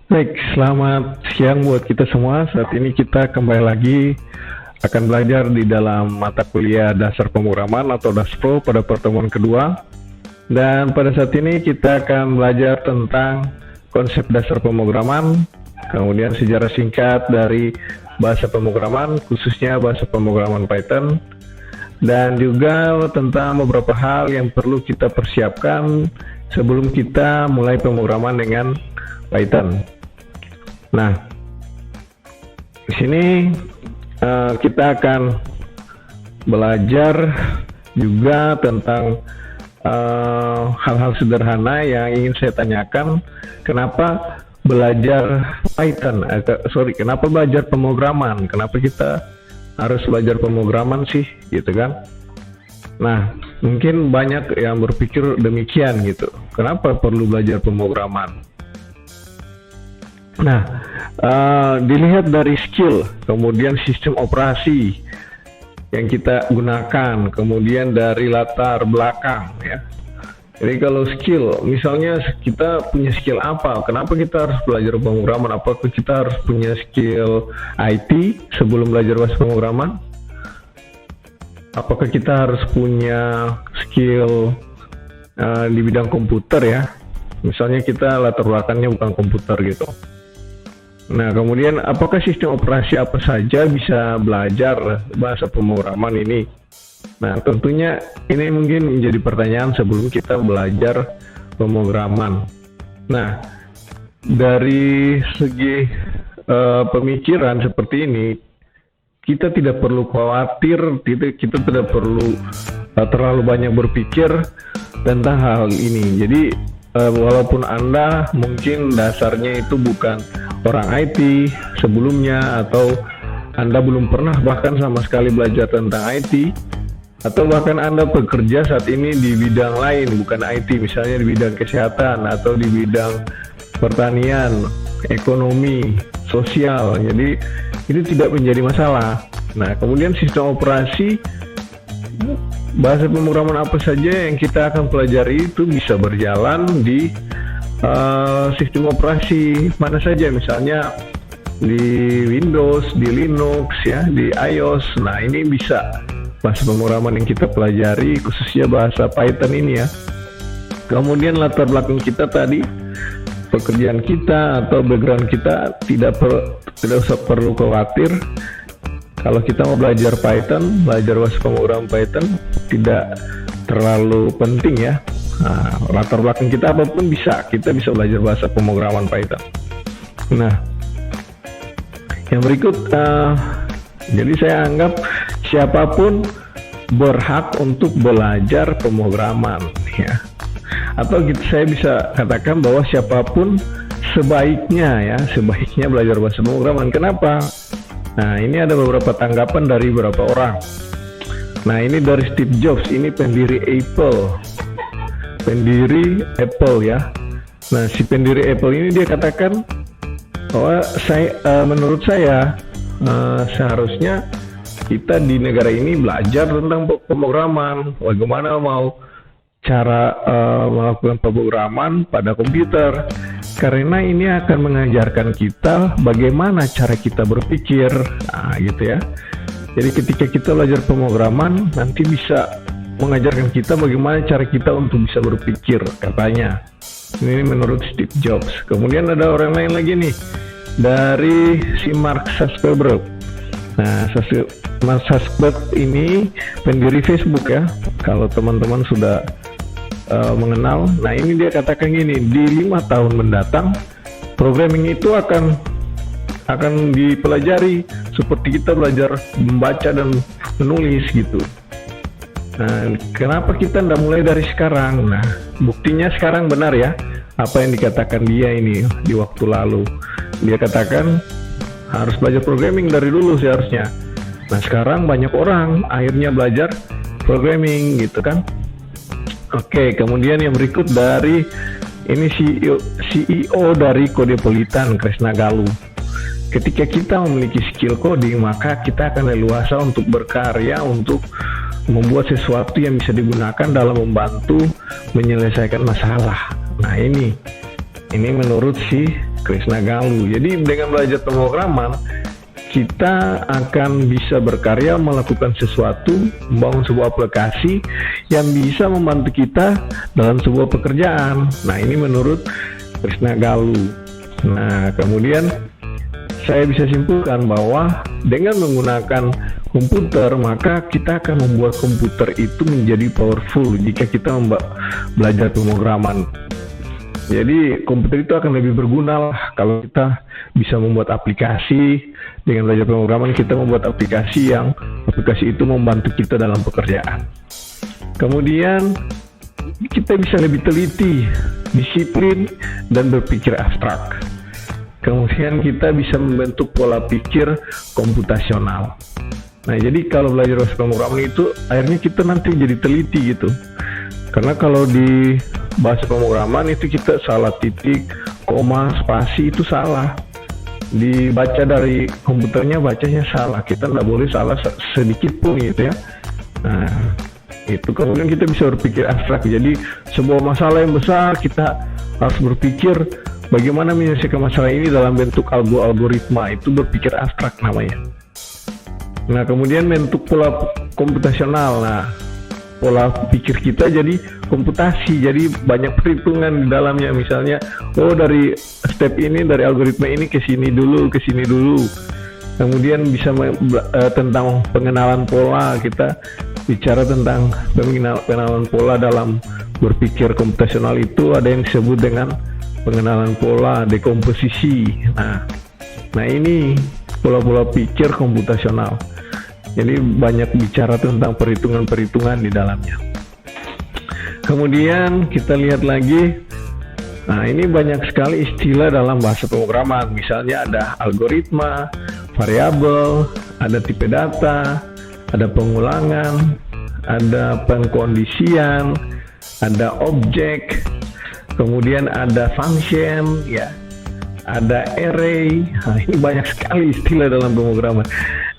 Baik, selamat siang buat kita semua. Saat ini kita kembali lagi akan belajar di dalam mata kuliah Dasar Pemrograman atau DASPRO pada pertemuan kedua. Dan pada saat ini kita akan belajar tentang konsep dasar pemrograman, kemudian sejarah singkat dari bahasa pemrograman, khususnya bahasa pemrograman Python, dan juga tentang beberapa hal yang perlu kita persiapkan sebelum kita mulai pemrograman dengan Python. Nah, di sini kita akan belajar juga tentang hal-hal sederhana yang ingin saya tanyakan. Kenapa belajar Python? Kenapa belajar pemrograman? Kenapa kita harus belajar pemrograman sih, gitu kan? Nah, mungkin banyak yang berpikir demikian gitu. Kenapa perlu belajar pemrograman? Nah, dilihat dari skill, kemudian sistem operasi yang kita gunakan, kemudian dari latar belakang ya. Jadi kalau skill, misalnya kita punya skill apa? Kenapa kita harus belajar pemrograman? Apakah kita harus punya skill IT sebelum belajar bahasa pemrograman? Apakah kita harus punya skill di bidang komputer ya? Misalnya kita latar belakangnya bukan komputer gitu. Nah, kemudian apakah sistem operasi apa saja bisa belajar bahasa pemrograman ini? Nah, tentunya ini mungkin menjadi pertanyaan sebelum kita belajar pemrograman. Nah, dari segi pemikiran seperti ini, kita tidak perlu khawatir, kita tidak perlu terlalu banyak berpikir tentang hal ini. Jadi, walaupun Anda mungkin dasarnya itu bukan orang IT sebelumnya, atau Anda belum pernah bahkan sama sekali belajar tentang IT, atau bahkan Anda bekerja saat ini di bidang lain bukan IT, misalnya di bidang kesehatan atau di bidang pertanian, ekonomi, sosial, jadi itu tidak menjadi masalah. Nah, kemudian sistem operasi, bahasa pemrograman apa saja yang kita akan pelajari itu bisa berjalan di sistem operasi mana saja, misalnya di Windows, di Linux ya, di iOS. Nah, ini bisa bahasa pemrograman yang kita pelajari, khususnya bahasa Python ini ya. Kemudian latar belakang kita tadi, pekerjaan kita atau background kita tidak usah perlu khawatir. Kalau kita mau belajar Python, belajar bahasa pemrograman Python tidak terlalu penting ya. Nah, latar belakang kita apapun kita bisa belajar bahasa pemrograman Python. Nah, yang berikut, jadi saya anggap siapapun berhak untuk belajar pemrograman ya. Atau saya bisa katakan bahwa siapapun sebaiknya belajar bahasa pemrograman. Kenapa? Nah, ini ada beberapa tanggapan dari beberapa orang. Nah, ini dari Steve Jobs, ini pendiri Apple ya. Nah, si pendiri Apple ini dia katakan bahwa menurut saya seharusnya kita di negara ini belajar tentang pemrograman, bagaimana mau cara melakukan pemrograman pada komputer, karena ini akan mengajarkan kita bagaimana cara kita berpikir. Nah, gitu ya. Jadi ketika kita belajar pemrograman, nanti bisa mengajarkan kita bagaimana cara kita untuk bisa berpikir, katanya. Ini menurut Steve Jobs. Kemudian ada orang lain lagi nih, dari si Mark Zuckerberg. Nah, Mark Zuckerberg ini pendiri Facebook ya, kalau teman-teman sudah mengenal. Nah, ini dia katakan gini, di 5 tahun mendatang programming itu akan dipelajari seperti kita belajar membaca dan menulis gitu. Nah, kenapa kita tidak mulai dari sekarang? Nah, buktinya sekarang benar ya, apa yang dikatakan dia ini di waktu lalu. Dia katakan harus belajar programming dari dulu seharusnya. Nah, sekarang banyak orang akhirnya belajar programming gitu kan. Oke, kemudian yang berikut dari ini CEO dari Codepolitan, Kresna Galu. Ketika kita memiliki skill coding, maka kita akan leluasa untuk berkarya, untuk membuat sesuatu yang bisa digunakan dalam membantu menyelesaikan masalah. Nah, ini menurut si Krishna Galu. Jadi dengan belajar pemrograman, kita akan bisa berkarya, melakukan sesuatu, membangun sebuah aplikasi yang bisa membantu kita dalam sebuah pekerjaan. Nah, ini menurut Krishna Galu. Nah, kemudian saya bisa simpulkan bahwa dengan menggunakan komputer, maka kita akan membuat komputer itu menjadi powerful jika kita belajar pemrograman. Jadi komputer itu akan lebih berguna lah kalau kita bisa membuat aplikasi. Dengan belajar pemrograman kita membuat aplikasi itu membantu kita dalam pekerjaan. Kemudian kita bisa lebih teliti, disiplin, dan berpikir abstrak. Kemudian kita bisa membentuk pola pikir komputasional. Nah, jadi kalau belajar pemrograman itu akhirnya kita nanti jadi teliti gitu. Karena kalau di bahasa pemrograman itu kita salah titik, koma, spasi itu salah. Dibaca dari komputernya bacanya salah. Kita nggak boleh salah sedikit pun gitu ya. Nah, itu kemudian kita bisa berpikir abstrak. Jadi sebuah masalah yang besar kita harus berpikir bagaimana menyelesaikan masalah ini dalam bentuk algoritma. Itu berpikir abstrak namanya. Nah, kemudian bentuk pola komputasional. Nah, pola pikir kita jadi komputasi, jadi banyak perhitungan di dalamnya. Misalnya, dari step ini, dari algoritma ini ke sini dulu. Kemudian bisa tentang pengenalan pola, kita bicara tentang pengenalan pola dalam berpikir komputasional itu ada yang disebut dengan pengenalan pola, dekomposisi. Nah ini pola-pola pikir komputasional. Jadi banyak bicara tentang perhitungan-perhitungan di dalamnya. Kemudian kita lihat lagi, nah ini banyak sekali istilah dalam bahasa pemrograman. Misalnya ada algoritma, variabel, ada tipe data, ada pengulangan, ada pengkondisian, ada objek, kemudian ada function, ya, ada array. Nah, ini banyak sekali istilah dalam pemrograman.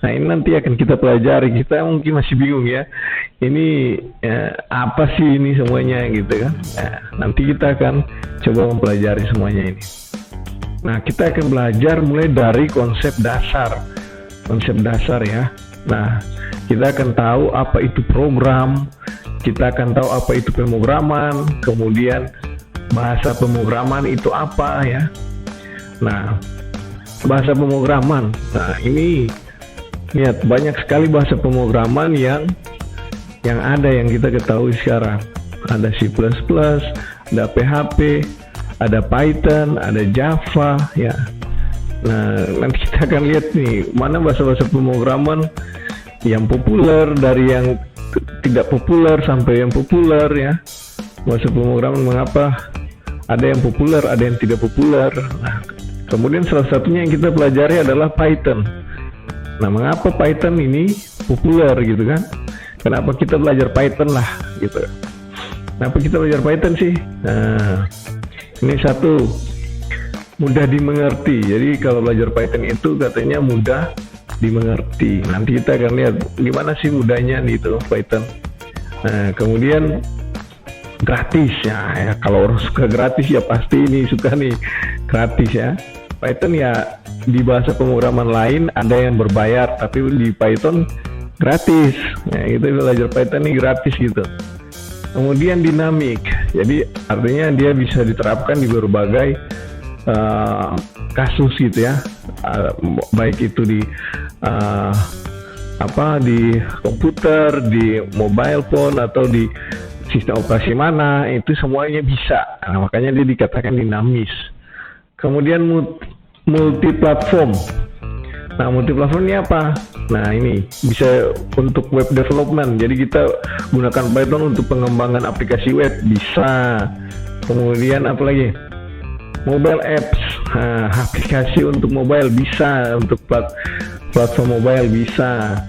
Nah, ini nanti akan kita pelajari. Kita mungkin masih bingung ya. Ini apa sih ini semuanya gitu kan. Nah, nanti kita akan coba mempelajari semuanya ini. Nah, kita akan belajar mulai dari konsep dasar. Konsep dasar ya. Nah, kita akan tahu apa itu program. Kita akan tahu apa itu pemrograman. Kemudian bahasa pemrograman itu apa ya. Nah, bahasa pemrograman. Nah, ini lihat banyak sekali bahasa pemrograman yang ada yang kita ketahui sekarang. Ada C++, ada PHP, ada Python, ada Java ya. Nah, nanti kita akan lihat nih mana bahasa-bahasa pemrograman yang populer dari yang tidak populer sampai yang populer ya. Bahasa pemrograman mengapa ada yang populer, ada yang tidak populer. Nah, kemudian salah satunya yang kita pelajari adalah Python. Nah, mengapa Python ini populer gitu kan? Kenapa kita belajar Python lah gitu? Kenapa kita belajar Python sih? Nah, ini satu, mudah dimengerti. Jadi kalau belajar Python itu katanya mudah dimengerti. Nanti kita akan lihat gimana sih mudahnya gitu Python. Nah, kemudian gratis ya. Kalau orang suka gratis ya pasti ini suka nih gratis ya. Python ya di bahasa pemrograman lain ada yang berbayar, tapi di Python gratis. Ya, kita belajar Python ini gratis gitu. Kemudian dinamik, jadi artinya dia bisa diterapkan di berbagai kasus gitu ya, baik itu di di komputer, di mobile phone atau di sistem operasi mana, itu semuanya bisa. Nah, makanya dia dikatakan dinamis. Kemudian multiplatform. Nah, multiplatform ini apa? Nah, ini bisa untuk web development. Jadi kita gunakan Python untuk pengembangan aplikasi web bisa. Kemudian apa lagi? Mobile apps. Nah, aplikasi untuk mobile bisa, untuk platform mobile bisa.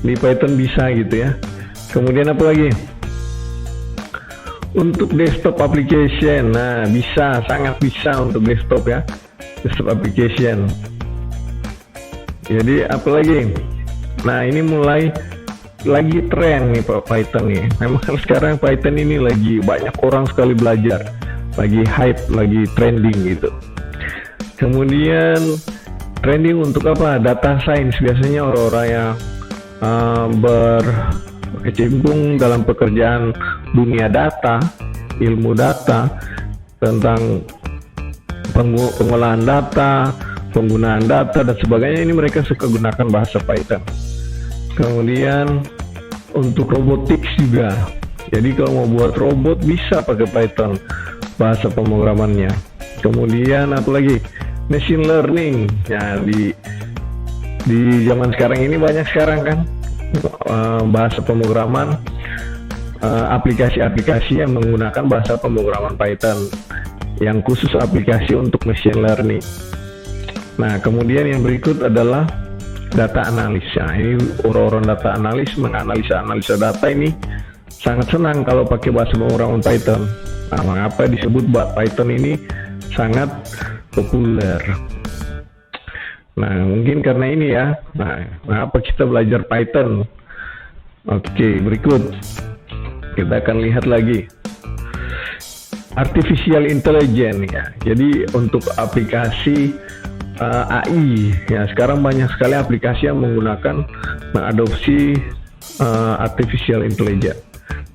Di Python bisa gitu ya. Kemudian apa lagi? Untuk desktop application, nah bisa, sangat bisa untuk desktop ya, desktop application. Jadi apa lagi? Nah, ini mulai lagi tren nih Pak Python nih. Memang sekarang Python ini lagi banyak orang sekali belajar, lagi hype, lagi trending gitu. Kemudian trending untuk apa? Data science. Biasanya orang-orang yang berkecimpung dalam pekerjaan dunia data, ilmu data, tentang pengolahan data, penggunaan data dan sebagainya, ini mereka suka gunakan bahasa Python. Kemudian untuk robotics juga. Jadi kalau mau buat robot bisa pakai Python bahasa pemrogramannya. Kemudian apa lagi? Machine learning. Ya, di zaman sekarang ini banyak sekarang kan bahasa pemrograman, aplikasi-aplikasi yang menggunakan bahasa pemrograman Python yang khusus aplikasi untuk machine learning. Nah, kemudian yang berikut adalah data analis. Nah, ini orang-orang data analis menganalisa data ini sangat senang kalau pakai bahasa pemrograman Python. Nah, mengapa disebut Python ini sangat populer? Nah, mungkin karena ini ya. Nah, mengapa kita belajar Python? Oke, berikut kita akan lihat lagi artificial intelligence ya. Jadi untuk aplikasi AI ya, sekarang banyak sekali aplikasi yang mengadopsi artificial intelligence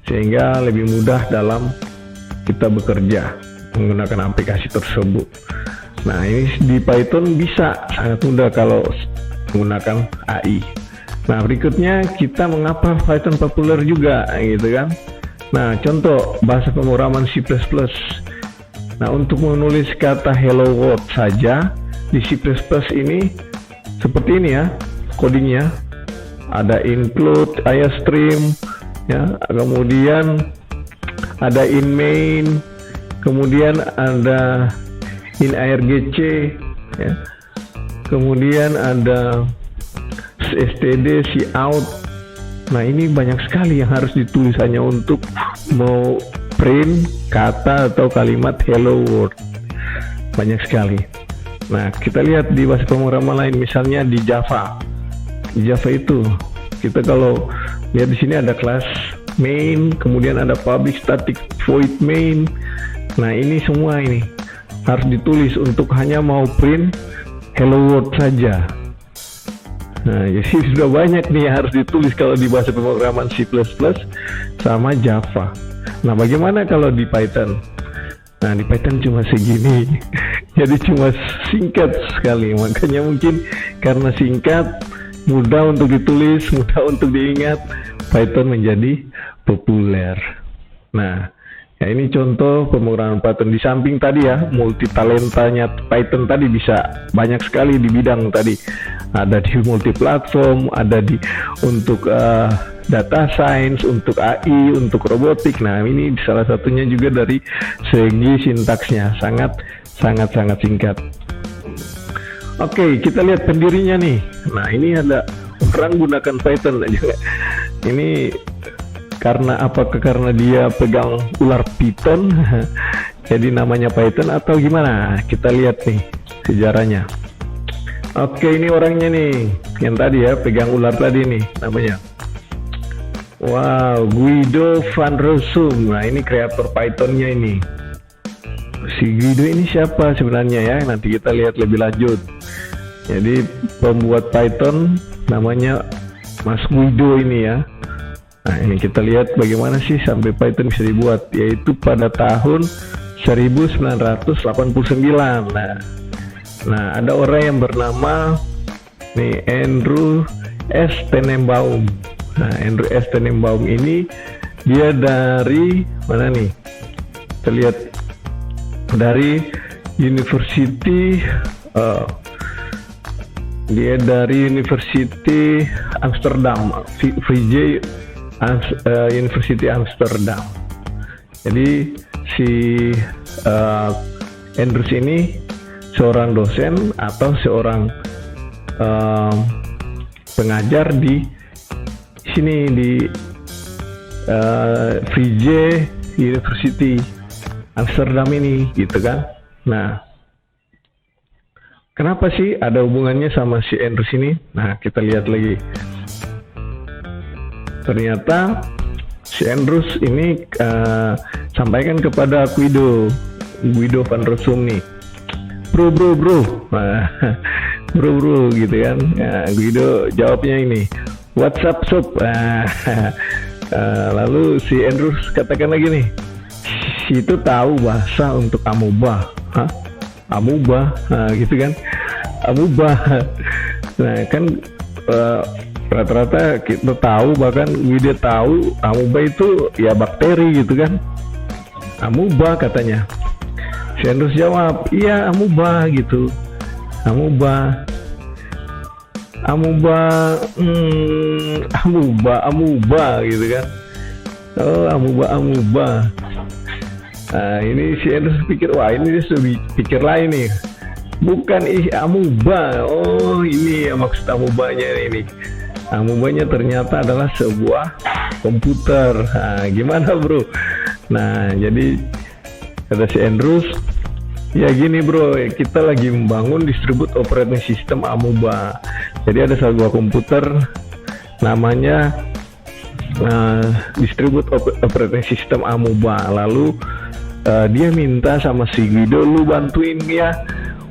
sehingga lebih mudah dalam kita bekerja menggunakan aplikasi tersebut. Nah, ini di Python bisa sangat mudah kalau menggunakan AI. Nah, berikutnya kita mengapa Python populer juga gitu kan. Nah, contoh bahasa pemrograman C++. Nah, untuk menulis kata hello world saja di C++ ini seperti ini ya codingnya. Ada include, IOStream ya, kemudian ada in main, kemudian ada in argc ya, kemudian ada std cout. Nah, ini banyak sekali yang harus ditulis hanya untuk mau print kata atau kalimat hello world, banyak sekali. Nah, kita lihat di bahasa pemrograman lain, misalnya di Java. Di Java itu kita kalau lihat di sini ada kelas main, kemudian ada public static void main. Nah, ini semua ini harus ditulis untuk hanya mau print hello world saja. Nah, jadi sudah banyak nih yang harus ditulis kalau di bahasa pemrograman C++ sama Java. Nah, bagaimana kalau di Python? Nah, di Python cuma segini. Jadi cuma singkat sekali. Makanya mungkin karena singkat, mudah untuk ditulis, mudah untuk diingat, Python menjadi populer. Nah, ya ini contoh pemrograman Python. Di samping tadi ya, multi talentanya Python tadi bisa banyak sekali di bidang tadi. Ada di multi platform, ada di untuk data science, untuk AI, untuk robotik. Nah, ini salah satunya juga dari segi sintaksnya sangat singkat. Oke, kita lihat pendirinya nih. Nah, ini ada orang gunakan Python aja. Ini karena apakah karena dia pegang ular Python jadi namanya Python atau gimana? Kita lihat nih sejarahnya. Oke, ini orangnya nih yang tadi ya pegang ular tadi nih namanya. Wow, Guido van Rossum. Nah, ini kreator Pythonnya ini. Si Guido ini siapa sebenarnya ya? Nanti kita lihat lebih lanjut. Jadi pembuat Python namanya Mas Guido ini ya. Nah, ini kita lihat bagaimana sih sampai Python bisa dibuat, yaitu pada tahun 1989. Nah, ada orang yang bernama nih Andrew S. Tenenbaum. Nah, Andrew S. Tenenbaum ini dia dari mana nih? Kita lihat dari University dia dari University Amsterdam, Vrije University Amsterdam. Jadi si Andrews ini seorang dosen atau seorang pengajar di sini di Vrije University Amsterdam ini gitu kan. Nah, kenapa sih ada hubungannya sama si Andrews ini? Nah, kita lihat lagi. Ternyata si Andrews ini sampaikan kepada Guido van Rossum nih. bro. Nah, bro gitu kan. Nah, Guido jawabnya ini, WhatsApp sob. Nah, lalu si Andrews katakan lagi nih, si itu tahu bahasa untuk amuba. Hah? Amuba, nah, gitu kan. Amuba. Nah kan rata-rata kita tahu, bahkan Guido tahu amuba itu ya bakteri gitu kan. Amuba katanya. Si Andrews jawab, iya amuba gitu. Amuba gitu kan. Oh amuba. Nah ini si Andrews pikir, wah ini dia sudah pikir lain nih. Bukan amuba. Oh ini ya maksud amubanya ini. Amubanya ternyata adalah sebuah komputer. Nah gimana bro? Nah jadi kata si Andrews, ya gini bro, kita lagi membangun distribute operating system amuba. Jadi ada sebuah komputer namanya distribute operating system amuba. Lalu dia minta sama si Guido, lu bantuin ya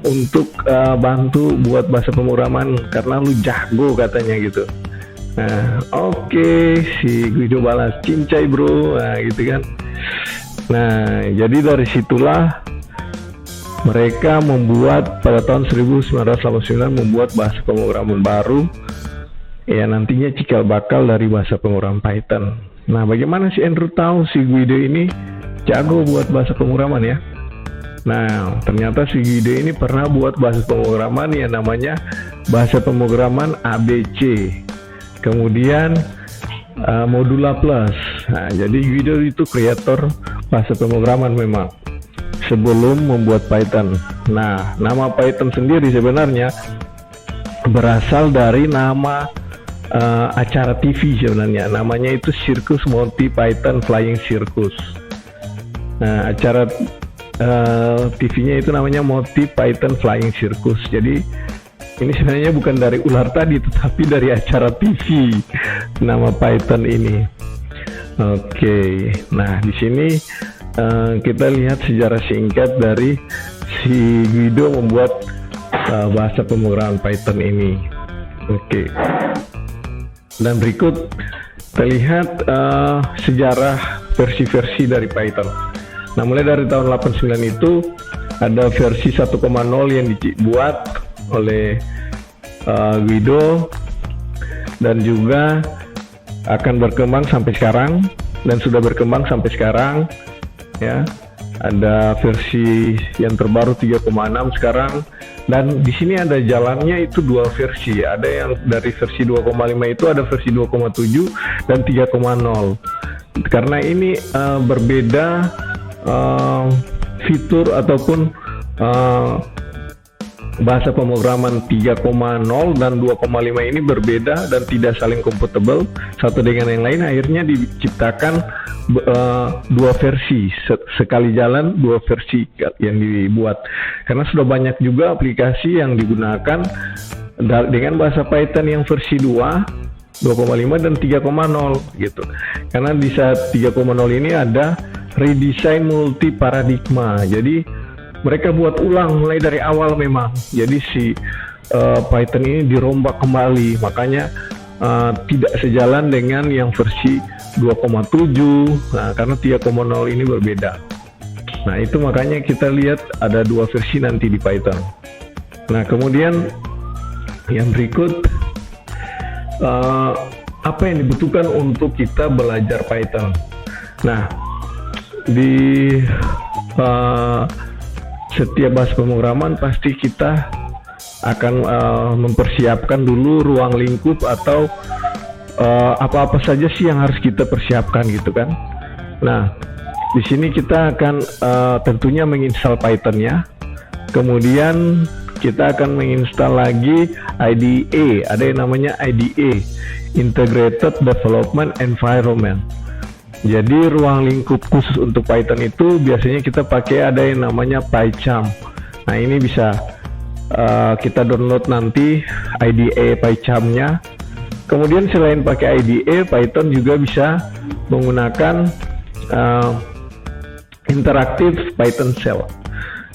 untuk bantu buat bahasa pemrograman karena lu jago katanya gitu. Nah oke, si Guido balas, cincai bro, nah gitu kan. Nah jadi dari situlah mereka membuat pada tahun 1989 membuat bahasa pemrograman baru, ya nantinya cikal bakal dari bahasa pemrograman Python. Nah bagaimana si Andrew tahu si Guido ini jago buat bahasa pemrograman ya? Nah ternyata si Guido ini pernah buat bahasa pemrograman yang namanya bahasa pemrograman ABC, kemudian Modula Plus. Nah jadi Guido itu kreator bahasa pemrograman memang sebelum membuat Python. Nah nama Python sendiri sebenarnya berasal dari nama acara TV sebenarnya. Namanya itu Circus Monty Python Flying Circus. Nah acara TV-nya itu namanya Monty Python Flying Circus. Jadi ini sebenarnya bukan dari ular tadi, tetapi dari acara TV nama Python ini. Oke, nah di sini kita lihat sejarah singkat dari si Guido membuat bahasa pemrograman Python ini. Oke, dan berikut kita lihat sejarah versi-versi dari Python. Nah mulai dari tahun 89 itu ada versi 1.0 yang dibuat oleh Guido dan juga akan berkembang sampai sekarang dan sudah berkembang sampai sekarang ya. Ada versi yang terbaru 3.6 sekarang, dan di sini ada jalannya itu dua versi. Ada yang dari versi 2.5 itu ada versi 2.7 dan 3.0. Karena ini berbeda fitur ataupun bahasa pemrograman 3.0 dan 2.5 ini berbeda dan tidak saling compatible satu dengan yang lain. Akhirnya diciptakan dua versi, sekali jalan dua versi yang dibuat, karena sudah banyak juga aplikasi yang digunakan dengan bahasa Python yang versi 2.5 dan 3.0 gitu. Karena di saat 3.0 ini ada redesign multi paradigma, jadi mereka buat ulang mulai dari awal memang. Jadi si Python ini dirombak kembali, makanya tidak sejalan dengan yang versi 2.7. Nah, karena 3.0 ini berbeda. Nah, itu makanya kita lihat ada dua versi nanti di Python. Nah, kemudian yang berikut, apa yang dibutuhkan untuk kita belajar Python? Nah, di setiap bahasa pemrograman pasti kita akan mempersiapkan dulu ruang lingkup atau apa-apa saja sih yang harus kita persiapkan gitu kan. Nah di sini kita akan tentunya menginstal Python-nya, kemudian kita akan menginstal lagi IDE. Ada yang namanya IDE, Integrated Development Environment. Jadi ruang lingkup khusus untuk Python itu biasanya kita pakai ada yang namanya PyCharm. Nah ini bisa kita download nanti IDE PyCharm-nya. Kemudian selain pakai IDE, Python juga bisa menggunakan Interactive Python Shell.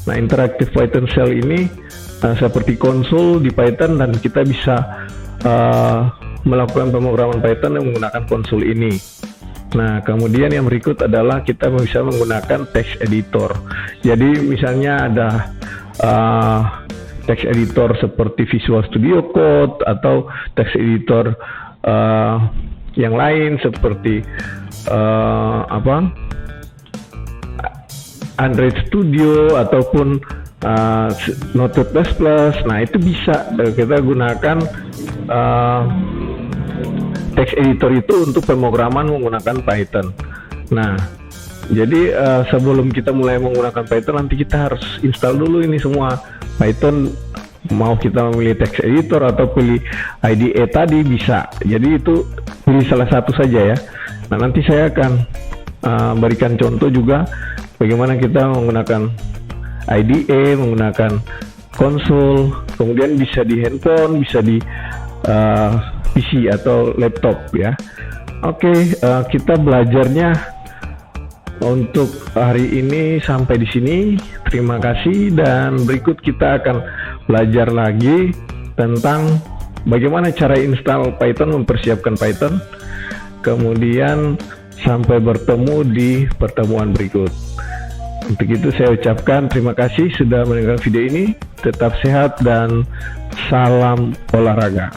Nah, Interactive Python Shell ini seperti konsol di Python, dan kita bisa melakukan pemrograman Python yang menggunakan konsol ini. Nah, kemudian yang berikut adalah kita bisa menggunakan text editor. Jadi misalnya ada text editor seperti Visual Studio Code atau text editor yang lain seperti Android Studio ataupun Notepad++. Nah, itu bisa kita gunakan text editor itu untuk pemrograman menggunakan Python. Nah, jadi sebelum kita mulai menggunakan Python, nanti kita harus install dulu ini semua Python. Mau kita memilih text editor atau pilih IDE tadi bisa. Jadi itu pilih salah satu saja ya. Nah, nanti saya akan berikan contoh juga bagaimana kita menggunakan IDE, menggunakan konsol, kemudian bisa di handphone, bisa di PC atau laptop ya. Oke, kita belajarnya untuk hari ini sampai di sini. Terima kasih, dan berikut kita akan belajar lagi tentang bagaimana cara install Python, mempersiapkan Python. Kemudian sampai bertemu di pertemuan berikut. Untuk itu saya ucapkan terima kasih sudah menonton video ini. Tetap sehat dan salam olahraga.